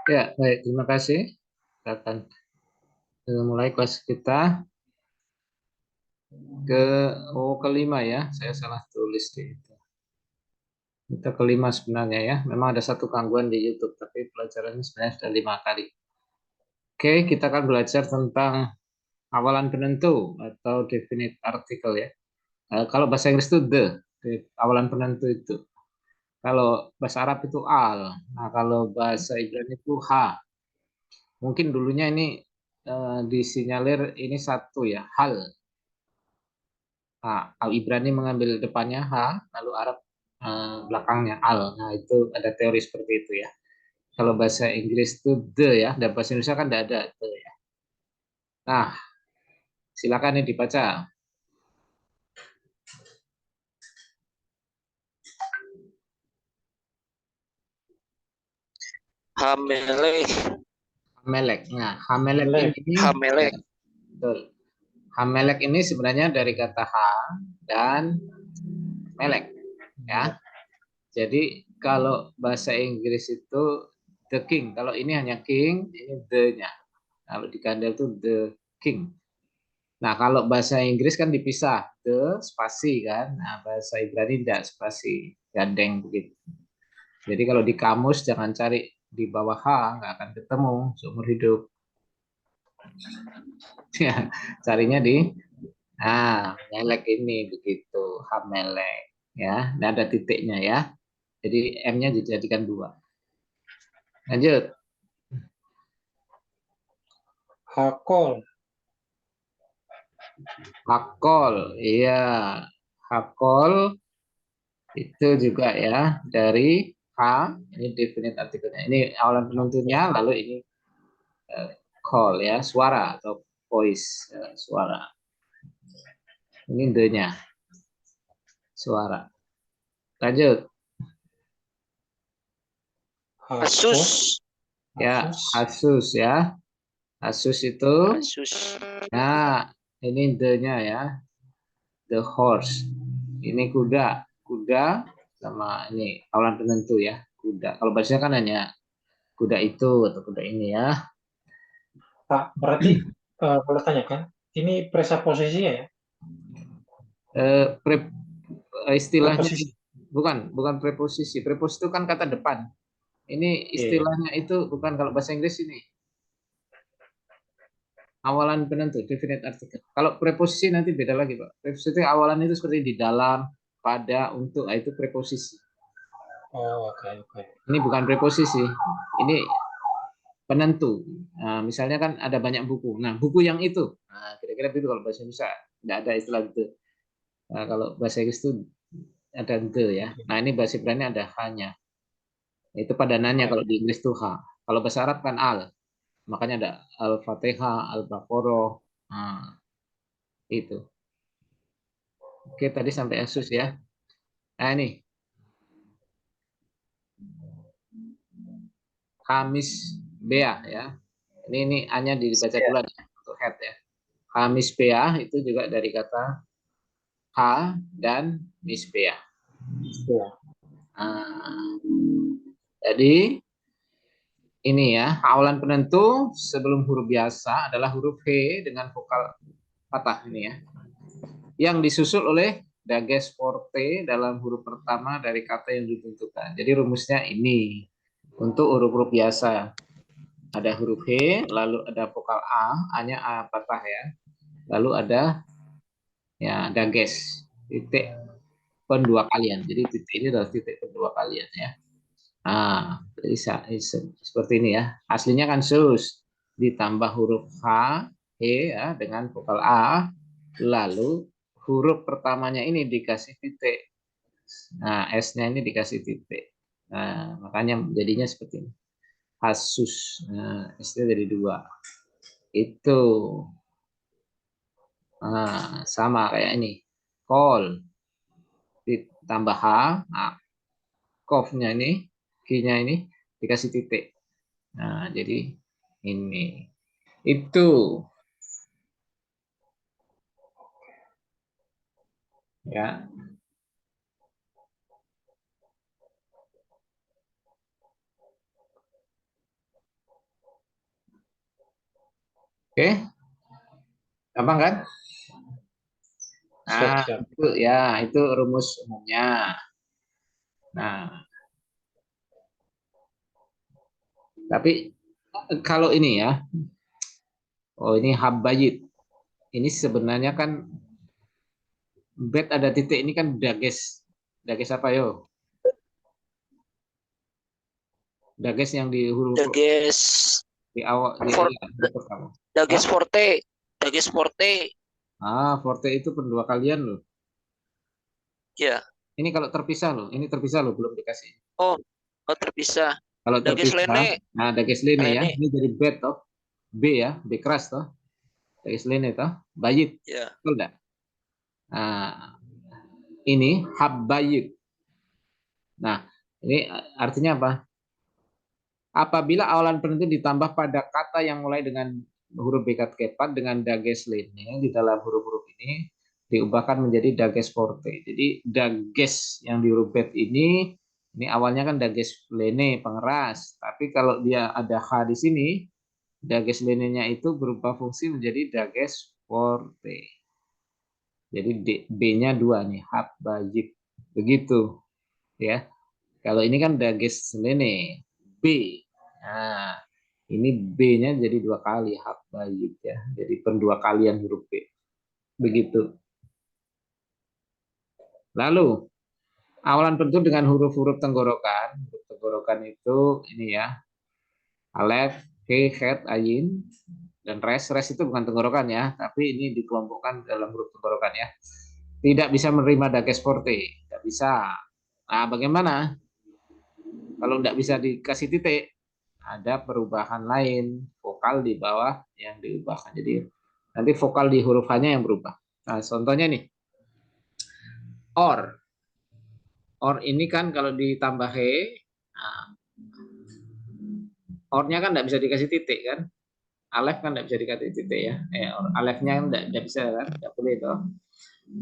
Ya, baik. Terima kasih. Kita akan mulai kelas kita ke kelima ya. Saya salah tulis di itu. Kita kelima sebenarnya ya. Memang ada satu gangguan di YouTube, tapi pelajarannya sebenarnya sudah 5 kali. Oke, kita akan belajar tentang awalan penentu atau definite article ya. Kalau bahasa Inggris itu awalan penentu itu. Kalau bahasa Arab itu al. Nah, kalau bahasa Ibrani itu ha. Mungkin dulunya ini disinyalir ini satu ya, hal. Nah, al Ibrani mengambil depannya ha, lalu Arab belakangnya al. Nah, itu ada teori seperti itu ya. Kalau bahasa Inggris itu the ya, dan bahasa Indonesia kan tidak ada the ya. Nah, silakan nih dibaca. Hamelek. Hamelek. Nah, Hamelek Melek. ini ya, Hamelek. betul. Hamelek ini sebenarnya dari kata ha dan melek ya. Jadi kalau bahasa Inggris itu the king. Kalau ini hanya king, ini the-nya. Kalau di Kandel itu the king. Nah, kalau bahasa Inggris kan dipisah, the spasi kan. Nah, bahasa Ibrani tidak spasi, gandeng begitu. Jadi kalau di kamus jangan cari di bawah H, nggak akan ketemu seumur hidup. Ya, carinya di melek ini begitu, Hamelek ya. Dan ada titiknya ya. Jadi M-nya dijadikan 2. Lanjut. Hakol. Hakol, iya. Hakol itu juga ya dari H, ini definite artikelnya. Ini awalan penuntunnya, lalu ini call ya, suara atau voice, suara. Ini the-nya, suara. Lanjut. Asus. Ya, Asus ya. Asus itu, Asus. nah ini the-nya ya, the horse. Ini kuda, kuda sama ini awalan penentu ya, kuda. Kalau bahasanya kan hanya kuda itu atau kuda ini ya. Pak, berarti boleh tanyakan, ini presaposisinya ya? Eh, pre, istilahnya Preposisi. bukan preposisi. Preposisi itu kan kata depan. Ini Iya. istilahnya itu bukan kalau bahasa Inggris ini. Awalan penentu, definite article. Kalau preposisi nanti beda lagi, Pak. Preposisi itu awalan itu seperti di dalam, pada, untuk, itu preposisi. Oh, oke. Ini bukan preposisi. Ini penentu. Nah, misalnya kan ada banyak buku. Nah, buku yang itu. Nah, kira-kira itu kalau bahasa Indonesia tidak ada istilah itu. Nah, kalau bahasa Inggris itu ada the ya. Nah, ini bahasa Ibrani ada hanya. Itu padanannya Baik. kalau di Inggris itu ha. Kalau bahasa Arab kan al. Makanya ada al-Fatihah, al-Baqarah. Nah, itu. Oke, tadi sampai Asus ya. Nah, ini Hamis Bea ya. Ini hanya dibaca dulu untuk head ya. Hamis Bea itu juga dari kata ha dan misbea. Ya. Nah, jadi ini ya, awalan penentu sebelum huruf biasa adalah huruf H dengan vokal patah ini ya. Yang disusul oleh dages forte dalam huruf pertama dari kata yang ditentukan. Jadi rumusnya ini. Untuk huruf-huruf biasa ada huruf H, lalu ada vokal A-nya A patah ya. Lalu ada ya dages, titik pendua kalian. Jadi titik ini adalah titik pendua kalian ya. Bisa seperti ini ya. Aslinya kan sus ditambah huruf H, E ya dengan vokal A, lalu huruf pertamanya ini dikasih titik. Nah, S-nya ini dikasih titik. Nah, makanya jadinya seperti ini. Asus. Nah, S-nya jadi 2. Itu. Nah, sama kayak ini. Call ditambah H, nah, kof-nya ini, Q-nya ini dikasih titik. Nah, jadi ini. Itu ya. Oke, gampang kan? Siap, Nah, siap. itu ya, itu rumus umumnya. Nah, tapi kalau ini ya, oh ini habayit. Ini sebenarnya kan bet ada titik ini kan dages. Dages apa yo? Dages yang di huruf Dages di awal di for iya, huruf pertama. Hah? Dages Forte. Dages Forte. Forte itu pendua kalian loh. Ya. Ini kalau terpisah loh, ini terpisah loh, belum dikasih. Oh, oh terpisah. Kalau Dages terpisah, Lene. nah dages lene ya, Lene. ini jadi bet toh, B ya, B keras toh, dages lene toh, bayit, Ya. betul enggak? Nah, ini habayit. Nah, ini artinya apa? Apabila awalan penentu ditambah pada kata yang mulai dengan huruf B keempat dengan dages lene di dalam huruf-huruf ini diubahkan menjadi dages forte. Jadi dages yang di huruf bet ini awalnya kan dages lene pengeras, tapi kalau dia ada H di sini, dages lenenya itu berubah fungsi menjadi dages forte. Jadi B-nya dua nih, habayib. Begitu ya. Kalau ini kan dages lene, B. Nah, ini B-nya jadi dua kali habayib ya. Jadi pendua kalian huruf B. Begitu. Lalu awalan penentu dengan huruf-huruf tenggorokan. Huruf tenggorokan itu ini ya. Alef, he, het, ayin, dan res. Res itu bukan tenggorokan ya, tapi ini dikelompokkan dalam huruf tenggorokan ya. Tidak bisa menerima dages forte. Tidak bisa. Nah, bagaimana? Kalau tidak bisa dikasih titik, ada perubahan lain, vokal di bawah yang diubahkan. Jadi nanti vokal di huruf H-nya yang berubah. Nah, contohnya nih, or. Or ini kan kalau ditambah he, nah, or-nya kan tidak bisa dikasih titik kan. Alef kan tidak bisa dikasih titik ya. Alefnya kan tidak bisa kan, tidak boleh itu.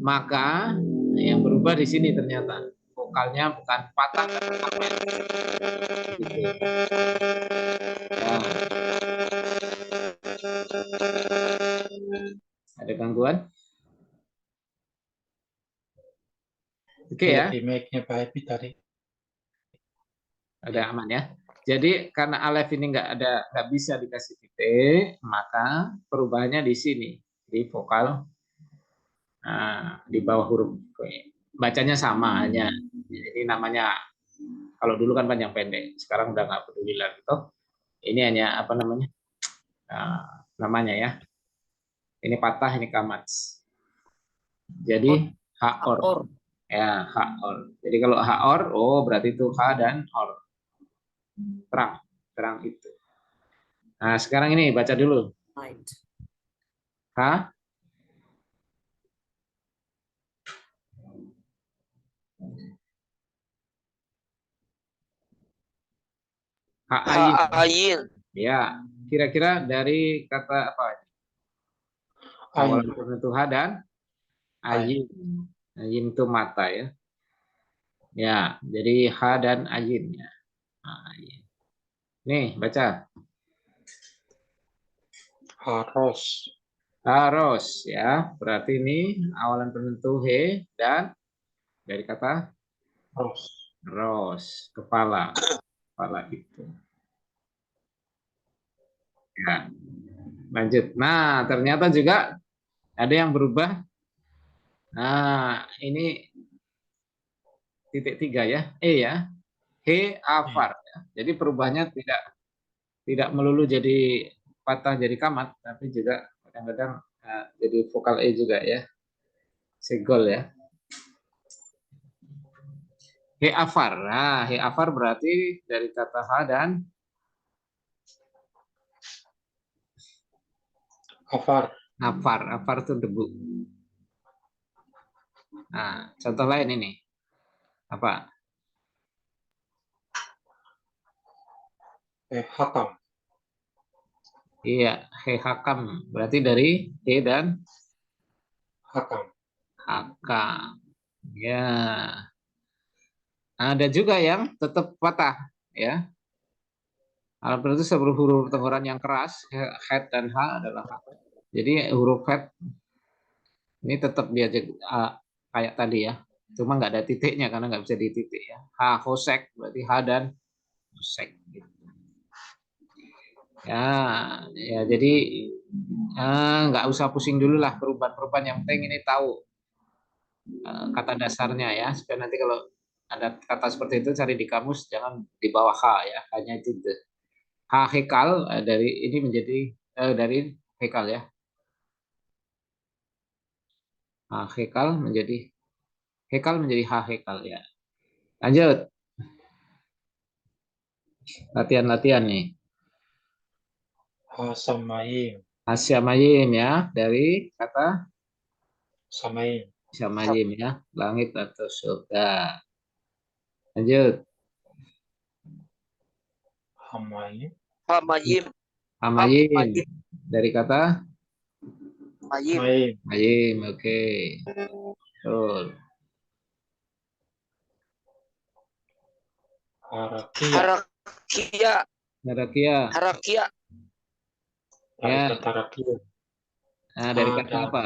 Maka yang berubah di sini ternyata vokalnya bukan patah tapi amel. Gitu. Ada gangguan? Oke ya. Di mic-nya Pak Happy tadi. Ada aman ya. Jadi karena alef ini nggak bisa dikasih titik, maka perubahannya di sini di vokal di bawah huruf V. Bacanya sama hanya ini namanya kalau dulu kan panjang pendek, sekarang udah nggak peduli lagi toh. Ini hanya apa namanya namanya ya. Ini patah, ini kamats. Jadi haor. Ya, haor. Jadi kalau haor, oh berarti itu ha dan or. Terang, terang itu. Nah, sekarang ini baca dulu. Ha, ha ayin. Ayin. Ya, kira-kira dari kata apa? Ayin. Awalan penentu ha dan ayin. Ayin itu mata ya. Ya, jadi ha dan ayin ya. Ayin. Nih, baca. Haros. Haros ya. Berarti ini awalan penentu he dan dari kata Ros. ros, kepala. Kepala itu. Ya. Lanjut. Nah, ternyata juga ada yang berubah. Nah, ini titik tiga ya. Ya. He afar. Ya. Jadi perubahannya tidak melulu jadi patah jadi kamat, tapi juga kadang-kadang jadi vokal E juga ya. Segol ya. He afar. Nah, he afar berarti dari kata ha dan Afar. afar. Afar itu debu. Nah, contoh lain ini. Apa? Hakam. Iya, he hakam. Berarti dari he dan Hakam. hakam. Ya. Ada juga yang tetap patah ya. Alat penentu sebelum huruf tengkorak yang keras, head dan H adalah H. Jadi huruf head ini tetap dia kayak tadi ya. Cuma nggak ada titiknya karena nggak bisa dititik ya. H hosek berarti H dan hosek. Gitu. Ya, ya jadi nggak usah pusing dulu lah perubahan-perubahan, yang penting ini tahu kata dasarnya ya, supaya nanti kalau ada kata seperti itu cari di kamus, jangan di bawah H ya, hanya itu. H hekal dari ini menjadi dari hekal ya. H hekal menjadi H hekal ya. Lanjut latihan-latihan nih. Hasamayim. Hasyamayim ya, dari kata Samayim. Hasyamayim ya, langit atau surga. Lanjut. Hamayim. Hamayim. Hamayim Hamayim. dari kata Mayim. Mayim. Mayim, oke. Betul. Harakia. Harakia. Harakia. Harakia. Dari Ya. kata rakia. Nah, dari kata apa?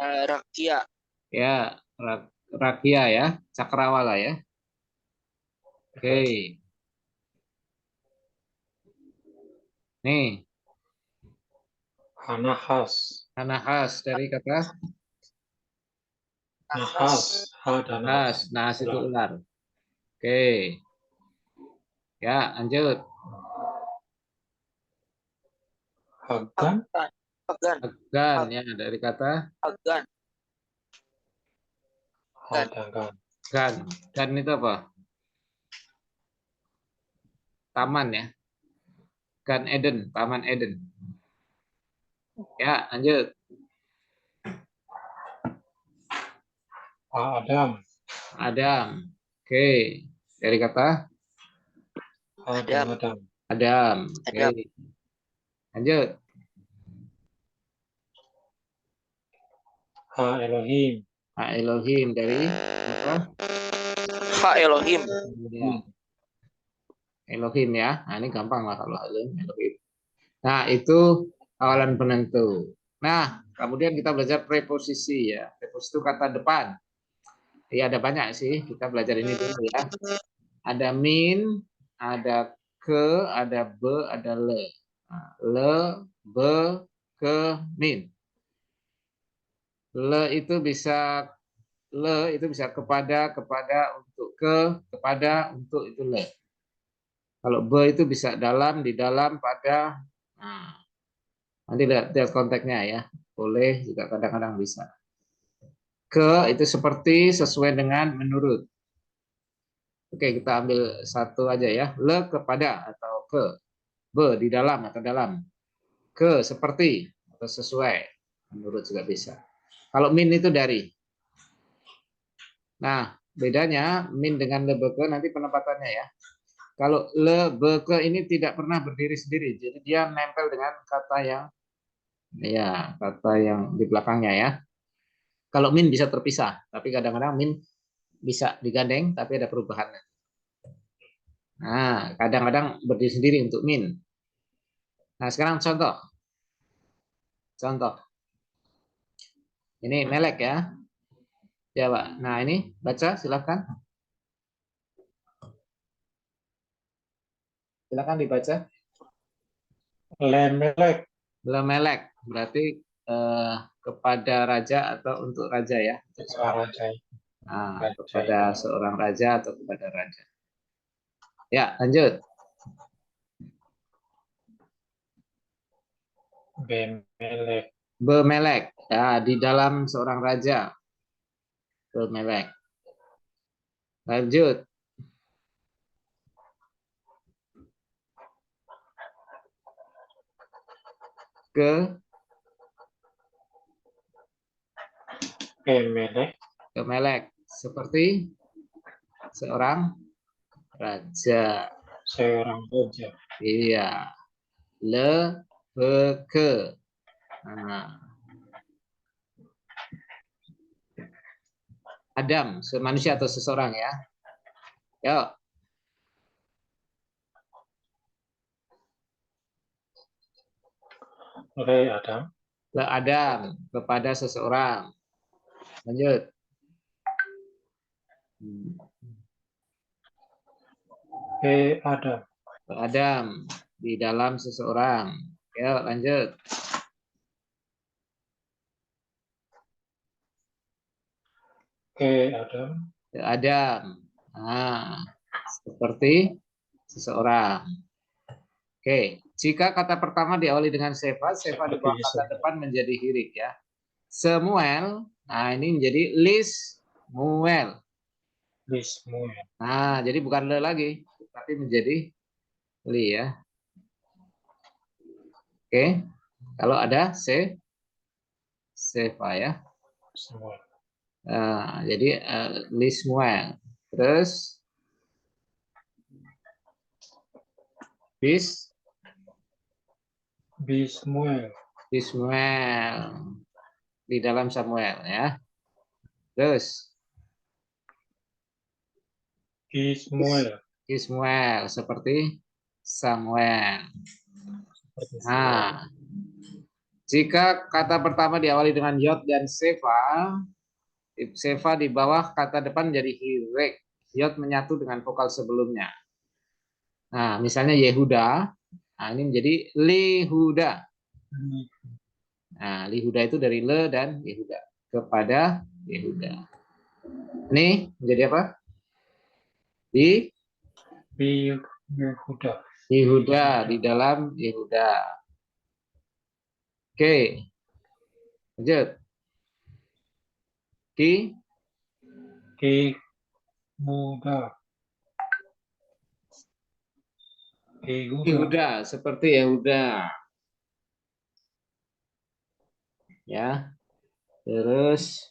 Rakia. Ya, rakia ya, cakrawala ya. Oke. Nih, Nahas. nahas dari kata Nahas. Ada nahas. Nahas itu ular. Oke. Ya, lanjut. Hagan. Hagan. Gan ya, dari kata Hagan. Hadagan. gan. Gan itu apa? Taman ya. Gan Eden, Taman Eden. Ya, lanjut. Adam. Adam. Oke. Dari kata Adam. Adam. Oke. Adam. Lanjut. Ha Elohim. Elohim dari apa? Ha Elohim. Ya. Elohim ya. Nah, ini gampang lah kalau Elohim. Nah, itu awalan penentu. Nah, kemudian kita belajar preposisi ya. Preposisi itu kata depan. Ya, ada banyak sih. Kita belajar ini dulu ya. Ada min, ada ke, ada be, ada le. Nah, le, be, ke, min. Le itu bisa kepada, untuk ke, kepada, untuk itu le. Kalau be itu bisa dalam, di dalam, pada. Nah, nanti lihat konteksnya ya. Boleh juga kadang-kadang bisa. Ke itu seperti, sesuai dengan, menurut. Oke, kita ambil satu aja ya. Le kepada atau ke. Be di dalam atau dalam. Ke seperti atau sesuai. Menurut juga bisa. Kalau min itu dari. Nah, bedanya min dengan lebeke nanti penempatannya ya. Kalau lebeke ini tidak pernah berdiri sendiri. Jadi dia nempel dengan kata yang di belakangnya ya. Kalau min bisa terpisah, tapi kadang-kadang min bisa digandeng, tapi ada perubahannya. Nah, kadang-kadang berdiri sendiri untuk min. Nah, sekarang contoh. Contoh. Ini melek ya. Ya, Pak. Nah, ini baca silakan. Silakan dibaca. Lemelek. Lemelek berarti kepada raja atau untuk raja ya. Raja. Nah, kepada seorang raja atau kepada raja. Ya, lanjut. Bemelek. Bemelek. Ya, di dalam seorang raja. Bemelek. Lanjut. Ke Bemelek. Kemelek. Seperti seorang raja. Seorang raja. Iya. Lebeke. Nah. Adam, manusia atau seseorang ya. Yuk. Le Adam. Le Adam, kepada seseorang. Lanjut. He Adam. Le Adam, di dalam seseorang. Ya, lanjut. He Adam. Le Adam. Nah, seperti seseorang. Oke, jika kata pertama diawali dengan sefa di bawah kata depan menjadi hirik ya. Semuel, nah ini menjadi Lismuel. Lismuel. Nah, jadi bukan le lagi, tapi menjadi li ya. Oke, kalau ada sefa ya. Samuel. Nah, jadi Lismuel. Terus Bismuel. Bismuel di dalam Samuel ya. Terus Ismuel. Ismuel seperti Samuel. Seperti Nah, jika kata pertama diawali dengan yod dan sefa di bawah kata depan menjadi hirek. Yod menyatu dengan vokal sebelumnya. Nah, misalnya Yehuda, nah ini menjadi Lihuda. Nah, Lihuda itu dari le dan Yehuda kepada Yehuda. Ini menjadi apa? Yehuda. Yehuda di dalam Yehuda. Oke, lanjut. Yehuda. Yehuda seperti Yehuda. Ya. Terus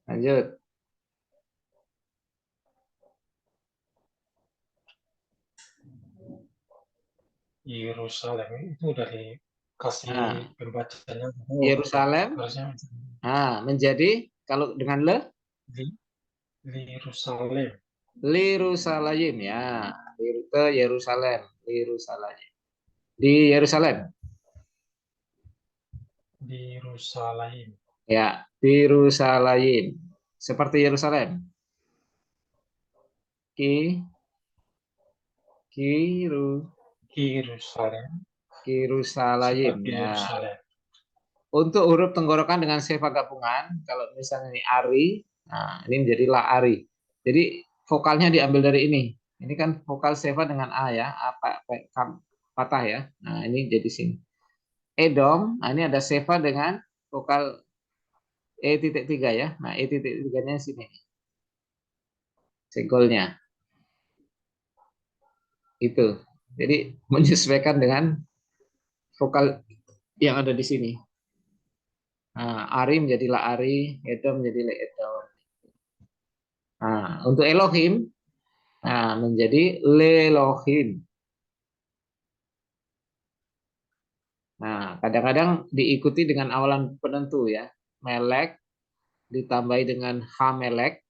lanjut. Yerusalem itu dari kasih Nah, pembacanya. Yerusalem. Harusnya Nah, menjadi kalau dengan le Yerusalem. Lirusalayim ya. Ke Yerusalem, Lirusalayim. Di Yerusalem. Di Yerusalem. Ya, Yerusalem. Seperti Yerusalem. Yerusalem. Yerusalem Seperti ya. Yerusalem. Untuk huruf tenggorokan dengan sefa gabungan, kalau misalnya ini ari, nah ini menjadi la ari. Jadi vokalnya diambil dari ini. Ini kan vokal sefa dengan a ya, apa patah ya. Nah ini jadi sini. Edom, nah ini ada sefa dengan vokal E.3 ya. Nah E.3-nya sini. Senggolnya. Itu. Jadi menyesuaikan dengan vokal yang ada di sini. Nah, Ari menjadi la Ari, Edom menjadi le Edom. Nah, untuk Elohim, nah menjadi Lelohim. Nah, kadang-kadang diikuti dengan awalan penentu ya. Melek ditambahi dengan Hamelek.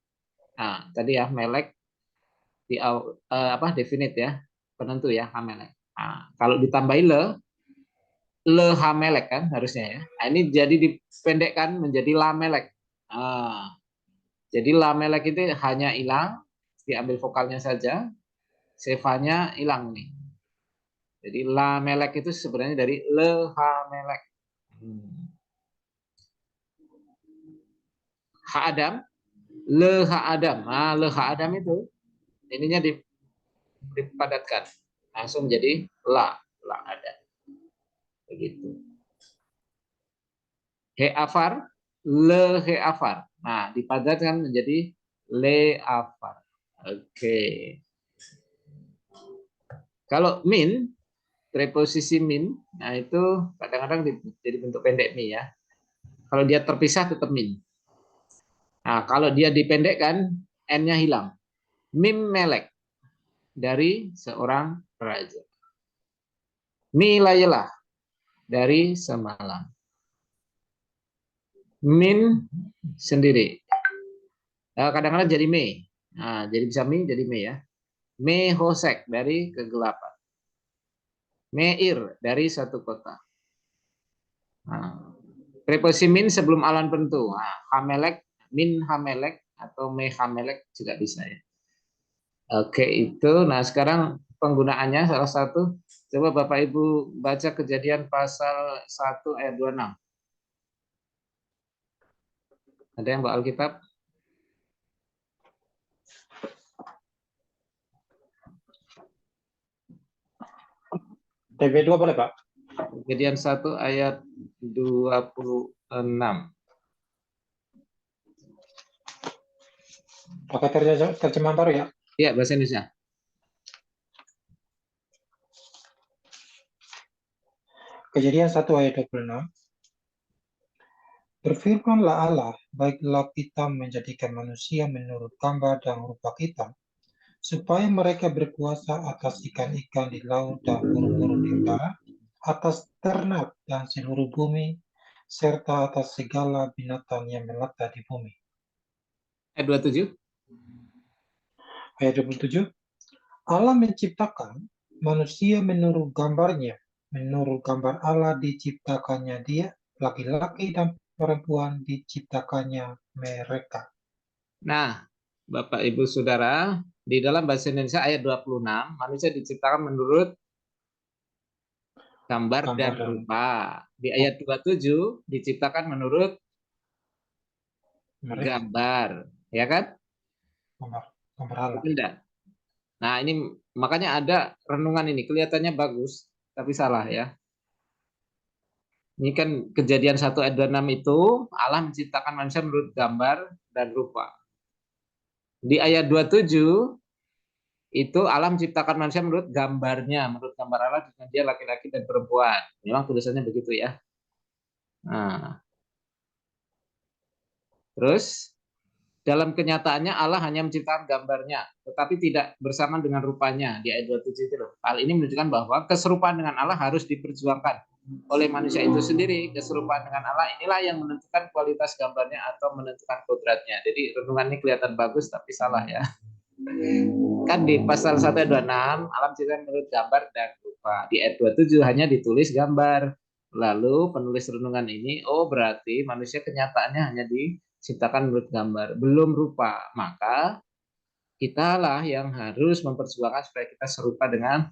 Nah, tadi ya Melek di definite ya, penentu ya Hamelek. Nah, kalau ditambahi le Hamelek kan harusnya ya. Nah, ini jadi dipendekkan menjadi Lamelek. Nah, jadi Lamelek itu hanya hilang, diambil vokalnya saja, sefanya hilang nih. Jadi Lamelek itu sebenarnya dari le Hamelek. Ha Adam, le Ha Adam. Nah, le Ha Adam itu ininya dipadatkan. Langsung jadi la Adam. Begitu. He Afar, le He Afar. Nah, dipadatkan menjadi le Afar. Oke. Kalau min, preposisi min, nah itu kadang-kadang jadi bentuk pendek mi ya. Kalau dia terpisah tetap min. Nah, kalau dia dipendekkan, n-nya hilang. Mim melek dari seorang raja. Milayalah dari semalam. Min sendiri. Kadang-kadang jadi me. Nah, jadi bisa mi jadi me ya. Me hosek dari kegelapan. Meir, dari satu kota. Nah, preposisi min sebelum alan penentu. Nah, Hamelek, min Hamelek, atau me Hamelek juga bisa ya. Oke, itu. Nah, sekarang penggunaannya salah satu. Coba Bapak Ibu baca Kejadian pasal 1 ayat 26. Ada yang bawa Alkitab? TB2 boleh, Pak? Kejadian 1 ayat 26. Pakai terjemahan baru ya? Iya, bahasa Indonesia. Kejadian 1 ayat 26. Berfirmanlah Allah, baiklah kita menjadikan manusia menurut gambar dan rupa kita, supaya mereka berkuasa atas ikan-ikan di laut dan burung-burung di udara, atas ternak dan seluruh bumi, serta atas segala binatang yang melata di bumi. Ayat 27. Ayat 27. Allah menciptakan manusia menurut gambarnya. Menurut gambar Allah diciptakannya dia, laki-laki dan perempuan diciptakannya mereka. Nah, Bapak Ibu Saudara, di dalam bahasa Indonesia ayat 26, manusia diciptakan menurut gambar dan rupa. Di ayat 27 diciptakan menurut mereka. Gambar, ya kan? Gambar Allah. Tidak. Nah, ini makanya ada renungan ini, kelihatannya bagus, tapi salah ya. Ini kan Kejadian 1 ayat 26 itu Allah menciptakan manusia menurut gambar dan rupa. Di ayat 27 itu Allah menciptakan manusia menurut gambarnya, menurut gambar Allah dengan dia laki-laki dan perempuan. Memang tulisannya begitu ya. Nah, terus dalam kenyataannya Allah hanya menciptakan gambarnya, tetapi tidak bersamaan dengan rupanya di ayat 27 itu loh. Hal ini menunjukkan bahwa keserupaan dengan Allah harus diperjuangkan oleh manusia itu sendiri. Keserupaan dengan Allah inilah yang menentukan kualitas gambarnya atau menentukan kodratnya. Jadi renungan ini kelihatan bagus tapi salah ya. Kan di pasal 1 ayat 26 Allah menciptakan menurut gambar dan rupa. Di ayat 27 hanya ditulis gambar. Lalu penulis renungan ini, oh berarti manusia kenyataannya hanya diciptakan menurut gambar, belum rupa. Maka kitalah yang harus memperjuangkan supaya kita serupa dengan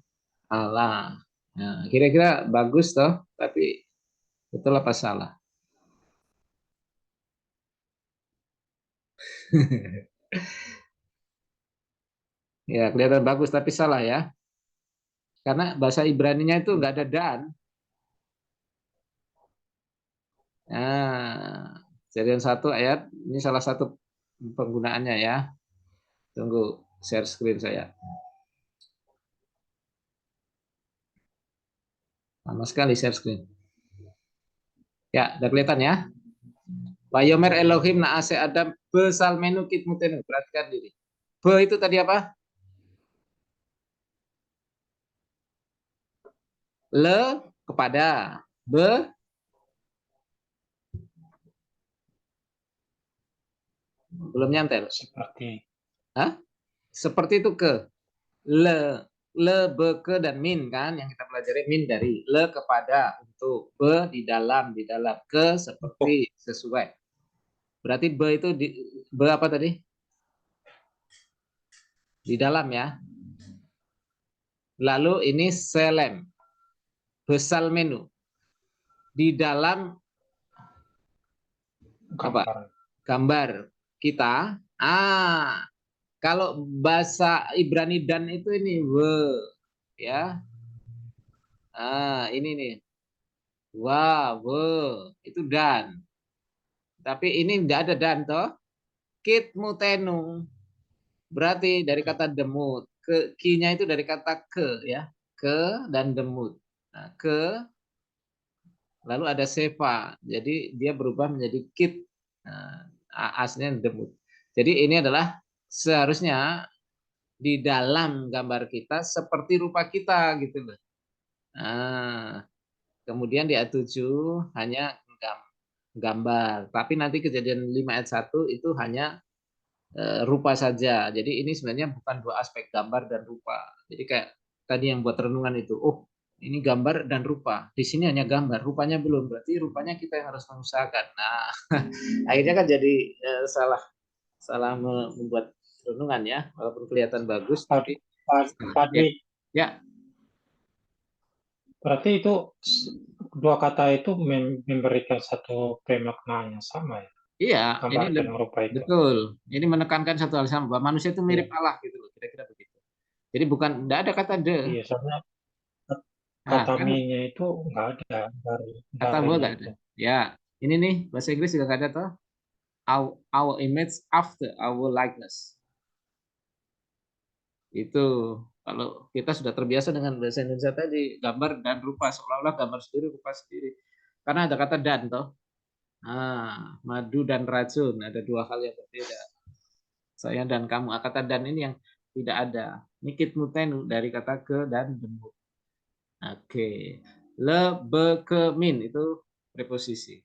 Allah. Nah, kira-kira bagus toh, tapi betul apa salah? Ya, kelihatan bagus tapi salah ya. Karena bahasa Ibrani-nya itu nggak ada dan. Nah, Kejadian 1 ayat, ini salah satu penggunaannya ya. Tunggu, share screen saya. Lama sekali share screen. Ya, udah kelihatan ya. Wayomer Elohim naase Adam besal menu kitmutenu. Perhatikan diri. Be itu tadi apa? Le kepada. Be belum nyantel. Seperti. Hah? Seperti itu ke. Le be ke dan min kan yang kita pelajari, min dari le kepada, untuk, be di dalam ke seperti, sesuai. Berarti be itu be apa tadi? Di dalam ya. Lalu ini selem, besal menu, di dalam apa? Gambar kita. Kalau bahasa Ibrani dan itu ini we ya. Ini nih. We itu dan. Tapi ini tidak ada dan toh. Kit mutenu. Berarti dari kata demut. Ki-nya itu dari kata ke ya. Ke dan demut. Nah, ke lalu ada seva. Jadi dia berubah menjadi kit. Nah, aslinya demut. Jadi ini adalah seharusnya di dalam gambar kita seperti rupa kita gitu loh. Nah, kemudian di ayat 7 hanya gambar. Tapi nanti Kejadian 5 ayat 1 itu hanya rupa saja. Jadi ini sebenarnya bukan dua aspek, gambar dan rupa. Jadi kayak tadi yang buat renungan itu, oh Ini gambar dan rupa. Di sini hanya gambar, rupanya belum. Berarti rupanya kita yang harus mengusahakan. Nah, akhirnya kan jadi salah membuat renungan ya, walaupun kelihatan bagus, Pak, tapi Pak ya, Dwi, ya, berarti itu dua kata itu memberikan satu pemaknaan yang sama ya, iya, ini gambar dan rupa itu. betul. Ini menekankan satu hal sama, bahwa manusia itu mirip Iya, Allah gitu loh, kira-kira begitu. Jadi tidak ada kata de. iya, soalnya Nah, kata kan me-nya itu nggak ada kata gue darinya gak ada. itu. Ya, ini nih bahasa Inggris juga gak ada toh. Our image after our likeness. Itu kalau kita sudah terbiasa dengan bahasa Indonesia tadi, gambar dan rupa, seolah-olah gambar sendiri, rupa sendiri. Karena ada kata dan toh. Madu dan racun, ada dua hal yang berbeda. Saya dan kamu, kata dan ini yang tidak ada. Nikit mutenu dari kata ke dan demu. Oke. Le, be, ke, min itu preposisi.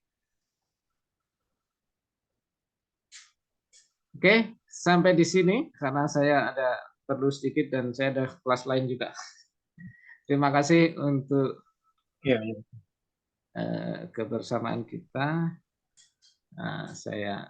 Oke, sampai di sini karena saya ada perlu sedikit dan saya ada kelas lain juga. Terima kasih untuk Iya, iya. kebersamaan kita. Saya